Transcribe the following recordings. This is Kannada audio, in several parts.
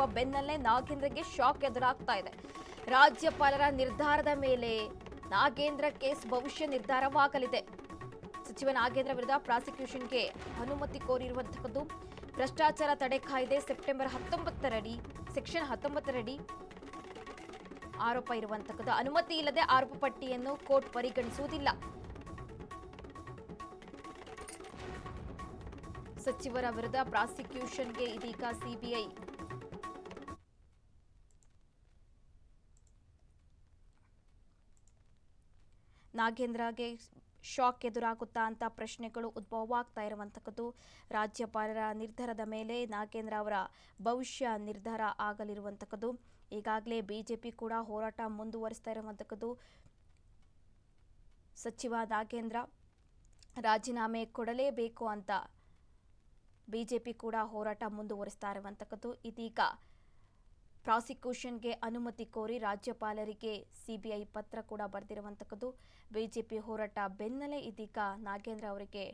ಆಗಿರುವ ಬೆನ್ನಲ್ಲೇ ನಾಗೇಂದ್ರಗೆ ಶಾಕ್ ಎದುರಾಗ್ತಾ ಇದೆ. ರಾಜ್ಯಪಾಲರ ನಿರ್ಧಾರದ ಮೇಲೆ ನಾಗೇಂದ್ರ ಕೇಸ್ ಭವಿಷ್ಯ ನಿರ್ಧಾರವಾಗಲಿದೆ. ಸಚಿವ ನಾಗೇಂದ್ರ ವಿರುದ್ಧ ಪ್ರಾಸಿಕ್ಯೂಷನ್ಗೆ ಅನುಮತಿ ಕೋರಿರುವಂತಹದ್ದು. ಭ್ರಷ್ಟಾಚಾರ ತಡೆ ಕಾಯ್ದೆ ಸೆಪ್ಟೆಂಬರ್ 19ರಡಿ ಸೆಕ್ಷನ್ 19ರಡಿ ಆರೋಪ ಇರುವಂತಹದ್ದು. ಅನುಮತಿ ಇಲ್ಲದೆ ಆರೋಪ ಪಟ್ಟಿಯನ್ನು ಕೋರ್ಟ್ ಪರಿಗಣಿಸುವುದಿಲ್ಲ. ಸಚಿವರ ವಿರುದ್ಧ ಪ್ರಾಸಿಕ್ಯೂಷನ್ಗೆ ಇದೀಗ ಸಿಬಿಐ ನಾಗೇಂದ್ರಗೆ ಶಾಕ್ ಎದುರಾಗುತ್ತಾ ಅಂತ ಪ್ರಶ್ನೆಗಳು ಉದ್ಭವವಾಗ್ತಾ ಇರುವಂತಹದ್ದು. ರಾಜ್ಯಪಾಲರ ನಿರ್ಧಾರದ ಮೇಲೆ ನಾಗೇಂದ್ರ ಅವರ ಭವಿಷ್ಯ ನಿರ್ಧಾರ ಆಗಲಿರುವಂತಹದ್ದು. ಈಗಾಗಲೇ ಬಿಜೆಪಿ ಕೂಡ ಹೋರಾಟ ಮುಂದುವರಿಸ್ತಾ ಇರುವಂತಹದ್ದು. ಸಚಿವ ನಾಗೇಂದ್ರ ರಾಜೀನಾಮೆ ಕೊಡಲೇಬೇಕು ಅಂತ ಬಿಜೆಪಿ ಕೂಡ ಹೋರಾಟ ಮುಂದುವರಿಸ್ತಾ ಇರುವಂತಹದ್ದು. ಇದೀಗ ಪ್ರಾಸಿಕ್ಯೂಷನ್ಗೆ ಅನುಮತಿ ಕೋರಿ ರಾಜ್ಯಪಾಲರಿಗೆ ಸಿಬಿಐ ಪತ್ರ ಕೂಡ ಬರೆದಿರುವಂತಹದ್ದು. ಬಿಜೆಪಿ ಹೋರಾಟ ಬೆನ್ನಲ್ಲೇ ಇದೀಗ ನಾಗೇಂದ್ರ ಅವರಿಗೆ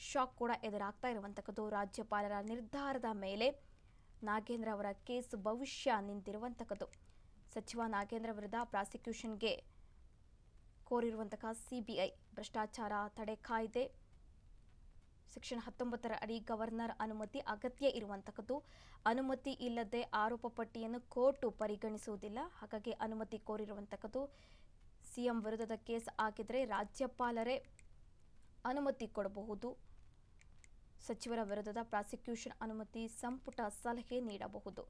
ಶಾಕ್ ಕೂಡ ಎದುರಾಗ್ತಾ ಇರುವಂತಹದ್ದು. ರಾಜ್ಯಪಾಲರ ನಿರ್ಧಾರದ ಮೇಲೆ ನಾಗೇಂದ್ರ ಅವರ ಕೇಸ್ ಭವಿಷ್ಯ ನಿಂತಿರುವಂತಹದ್ದು. ಸಚಿವ ನಾಗೇಂದ್ರ ವಿರುದ್ಧ ಪ್ರಾಸಿಕ್ಯೂಷನ್ಗೆ ಕೋರಿರುವಂತಹ ಸಿಬಿಐ ಭ್ರಷ್ಟಾಚಾರ ತಡೆ ಕಾಯ್ದೆ ಸೆಕ್ಷನ್ 19ರ ಅಡಿ ಗವರ್ನರ್ ಅನುಮತಿ ಅಗತ್ಯ ಇರುವಂತಹದ್ದು. ಅನುಮತಿ ಇಲ್ಲದೆ ಆರೋಪ ಪಟ್ಟಿಯನ್ನು ಕೋರ್ಟ್ ಪರಿಗಣಿಸುವುದಿಲ್ಲ. ಹಾಗಾಗಿ ಅನುಮತಿ ಕೋರಿರುವಂತಹದ್ದು. ಸಿಎಂ ವಿರುದ್ಧದ ಕೇಸ್ ಆಗಿದ್ರೆ ರಾಜ್ಯಪಾಲರೇ ಅನುಮತಿ ಕೊಡಬಹುದು. ಸಚಿವರ ವಿರುದ್ಧದ ಪ್ರಾಸಿಕ್ಯೂಷನ್ ಅನುಮತಿ ಸಂಪುಟ ಸಲಹೆ ನೀಡಬಹುದು.